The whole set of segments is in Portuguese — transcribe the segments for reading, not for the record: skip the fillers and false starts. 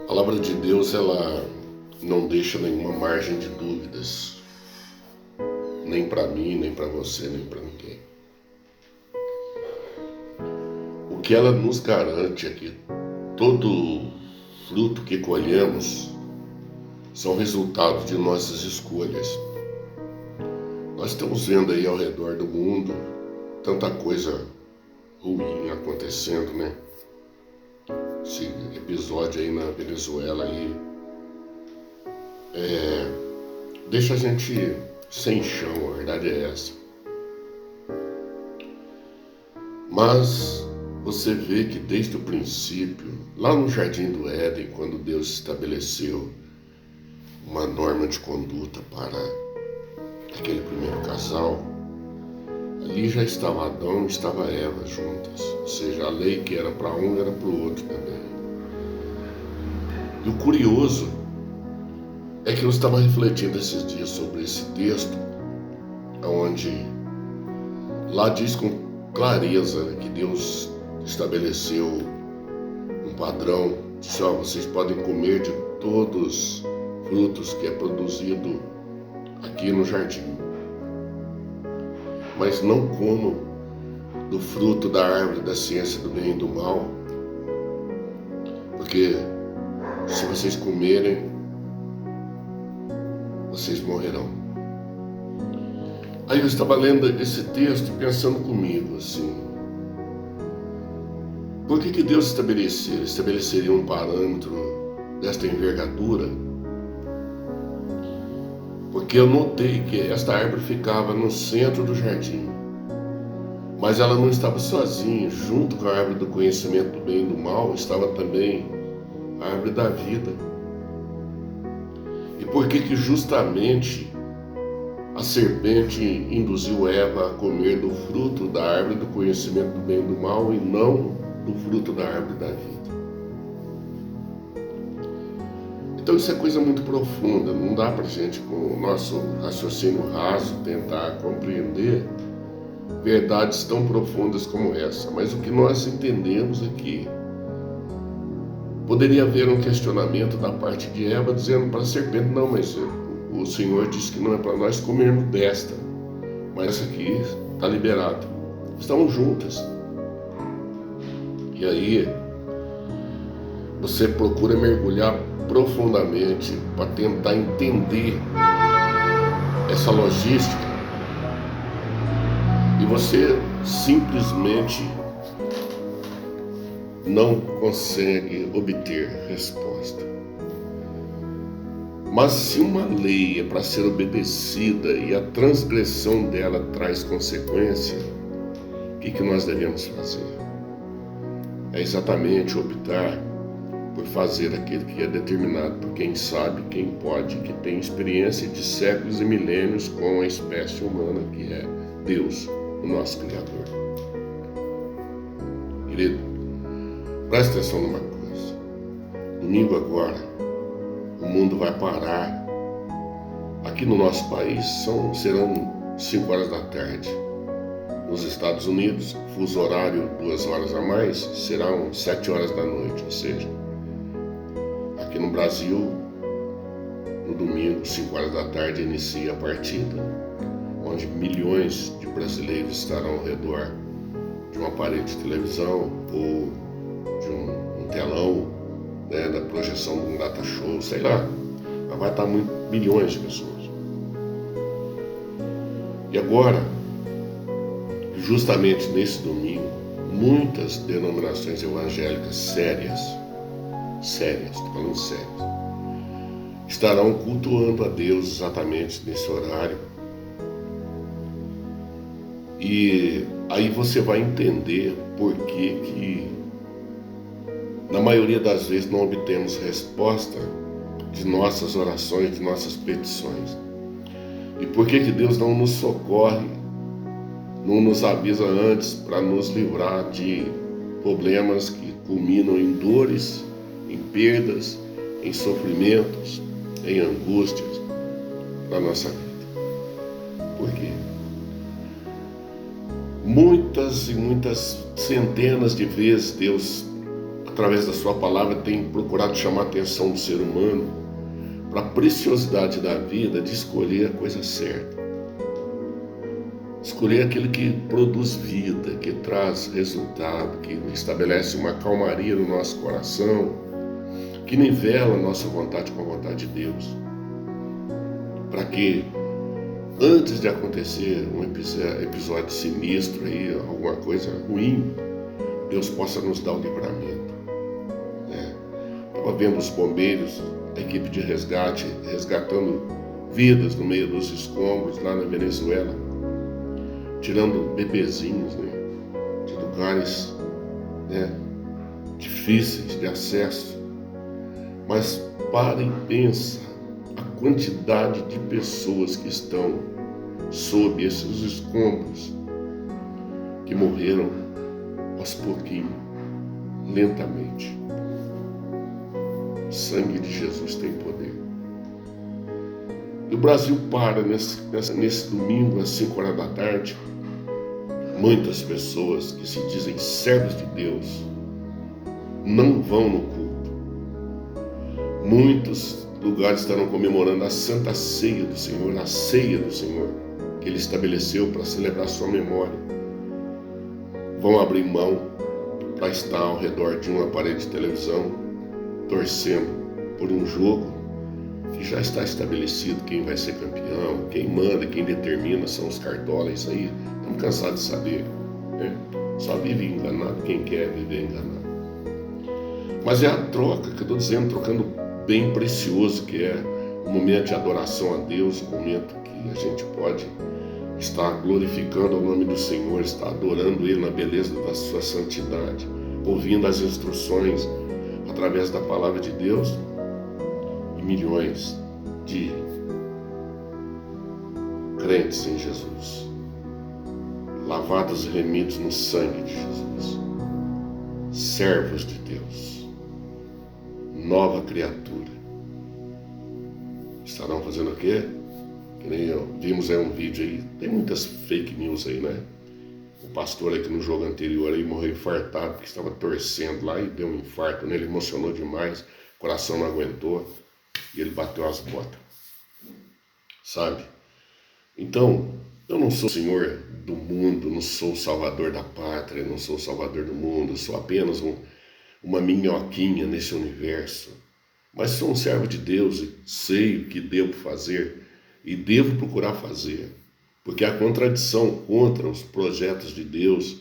A palavra de Deus, ela não deixa nenhuma margem de dúvidas, nem para mim, nem para você, nem para ninguém. O que ela nos garante é que todo fruto que colhemos são resultados de nossas escolhas. Nós estamos vendo aí ao redor do mundo tanta coisa ruim acontecendo, né? Esse episódio aí na Venezuela aí deixa a gente sem chão, a verdade é essa. Mas você vê que desde o princípio, lá no Jardim do Éden, quando Deus estabeleceu uma norma de conduta para aquele primeiro casal, ali já estava Adão e estava Eva juntas. Ou seja, a lei que era para um era para o outro também. E o curioso é que eu estava refletindo esses dias sobre esse texto, onde lá diz com clareza que Deus estabeleceu um padrão, disse: vocês podem comer de todos os frutos que é produzido aqui no jardim, mas não comam do fruto da árvore da ciência do bem e do mal, porque se vocês comerem, vocês morrerão. Aí eu estava lendo esse texto pensando comigo assim: por que Deus estabeleceria um parâmetro desta envergadura? Porque eu notei que esta árvore ficava no centro do jardim, mas ela não estava sozinha. Junto com a árvore do conhecimento do bem e do mal estava também a árvore da vida. E por que justamente a serpente induziu Eva a comer do fruto da árvore do conhecimento do bem e do mal e não do fruto da árvore da vida? Então isso é coisa muito profunda, não dá para a gente, com o nosso raciocínio raso, tentar compreender verdades tão profundas como essa. Mas o que nós entendemos é que poderia haver um questionamento da parte de Eva dizendo para a serpente: não, mas o Senhor disse que não é para nós comermos desta, mas essa aqui está liberada. Estão juntas. E aí você procura mergulhar profundamente para tentar entender essa logística e você simplesmente não consegue obter resposta. Mas se uma lei é para ser obedecida e a transgressão dela traz consequência, o que nós devemos fazer? É exatamente optar por fazer aquilo que é determinado por quem sabe, quem pode, que tem experiência de séculos e milênios com a espécie humana, que é Deus, o nosso Criador. Querido, preste atenção numa coisa. Domingo agora, o mundo vai parar. Aqui no nosso país serão 5 horas da tarde. Nos Estados Unidos, fuso horário 2 horas a mais, serão 7 horas da noite. Ou seja, aqui no Brasil, no domingo, 5 horas da tarde, inicia a partida, onde milhões de brasileiros estarão ao redor de um aparelho de televisão ou de um telão, né, da projeção de um data show, sei lá. Mas vai estar milhões de pessoas. E agora, justamente nesse domingo, muitas denominações evangélicas sérias, estou falando sérias, estarão cultuando a Deus exatamente nesse horário. E aí você vai entender por que na maioria das vezes não obtemos resposta de nossas orações, de nossas petições. E por que Deus não nos socorre, não nos avisa antes para nos livrar de problemas que culminam em dores, em perdas, em sofrimentos, em angústias na nossa vida? Por quê? Muitas e muitas centenas de vezes Deus através da sua palavra, tem procurado chamar a atenção do ser humano para a preciosidade da vida de escolher a coisa certa. Escolher aquele que produz vida, que traz resultado, que estabelece uma calmaria no nosso coração, que nivela a nossa vontade com a vontade de Deus. Para que, antes de acontecer um episódio sinistro, aí, alguma coisa ruim, Deus possa nos dar o livramento. Estava vendo os bombeiros, a equipe de resgate, resgatando vidas no meio dos escombros lá na Venezuela, tirando bebezinhos, de lugares difíceis de acesso. Mas para e pensa a quantidade de pessoas que estão sob esses escombros, que morreram aos pouquinhos, lentamente. O sangue de Jesus tem poder. E o Brasil para nesse domingo, às 5 horas da tarde. Muitas pessoas que se dizem servos de Deus não vão no culto. Muitos lugares estarão comemorando a Santa Ceia do Senhor, a ceia do Senhor, que Ele estabeleceu para celebrar sua memória. Vão abrir mão para estar ao redor de um aparelho de televisão, torcendo por um jogo que já está estabelecido quem vai ser campeão, quem manda, quem determina são os cartolas. Isso aí estamos cansados de saber. Só vive enganado quem quer viver enganado. Mas é a troca que eu estou dizendo, trocando bem precioso, que é o momento de adoração a Deus, o momento que a gente pode estar glorificando o nome do Senhor, estar adorando Ele na beleza da sua santidade, ouvindo as instruções através da palavra de Deus, e milhões de crentes em Jesus, lavados e remidos no sangue de Jesus, servos de Deus, nova criatura, estarão fazendo o quê? Que nem vimos aí um vídeo aí, tem muitas fake news aí, O pastor aqui no jogo anterior aí morreu infartado porque estava torcendo lá e deu um infarto nele, emocionou demais, o coração não aguentou e ele bateu as botas, sabe? Então, eu não sou o Senhor do mundo, não sou o Salvador da pátria, não sou o Salvador do mundo, sou apenas uma minhoquinha nesse universo, mas sou um servo de Deus e sei o que devo fazer e devo procurar fazer. Porque a contradição contra os projetos de Deus,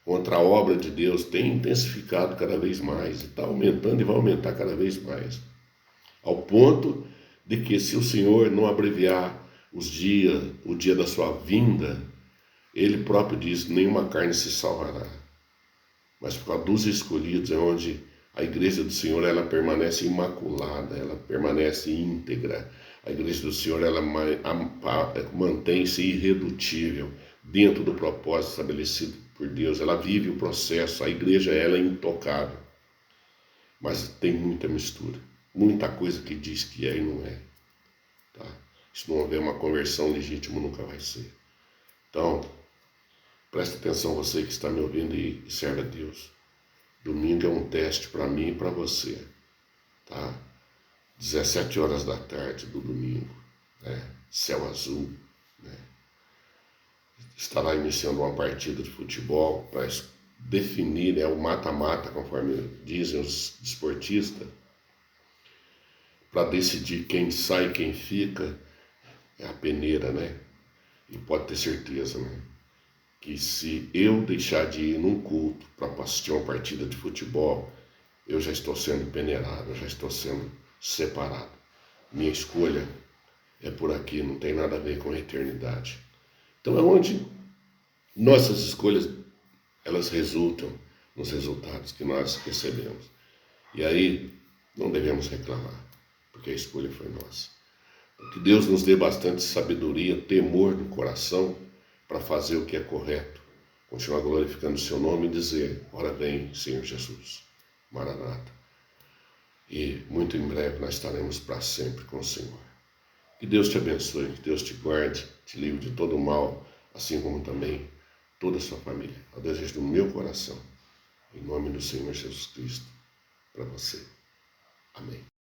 contra a obra de Deus, tem intensificado cada vez mais. E está aumentando e vai aumentar cada vez mais. Ao ponto de que, se o Senhor não abreviar o dia da sua vinda, Ele próprio diz, nenhuma carne se salvará. Mas por causa dos escolhidos é onde a igreja do Senhor ela permanece imaculada, ela permanece íntegra. A igreja do Senhor ela mantém-se irredutível dentro do propósito estabelecido por Deus. Ela vive o processo, a igreja ela é intocável. Mas tem muita mistura, muita coisa que diz que é e não é. Tá? Se não houver uma conversão legítima, nunca vai ser. Então, preste atenção você que está me ouvindo e serve a Deus. Domingo é um teste para mim e para você. Tá? 17 horas da tarde do domingo, céu azul, estará iniciando uma partida de futebol para definir o mata-mata, conforme dizem os desportistas, para decidir quem sai, quem fica, é a peneira, E pode ter certeza, que se eu deixar de ir num culto para assistir uma partida de futebol, eu já estou sendo peneirado, eu já estou sendo separado. Minha escolha é por aqui, não tem nada a ver com a eternidade. Então é onde nossas escolhas, elas resultam nos resultados que nós recebemos. E aí não devemos reclamar, porque a escolha foi nossa. Que Deus nos dê bastante sabedoria, temor no coração para fazer o que é correto, continuar glorificando o seu nome e dizer, ora vem, Senhor Jesus, Maranata. E muito em breve nós estaremos para sempre com o Senhor. Que Deus te abençoe, que Deus te guarde, te livre de todo o mal, assim como também toda a sua família. É o desejo do meu coração, em nome do Senhor Jesus Cristo. para você. Amém.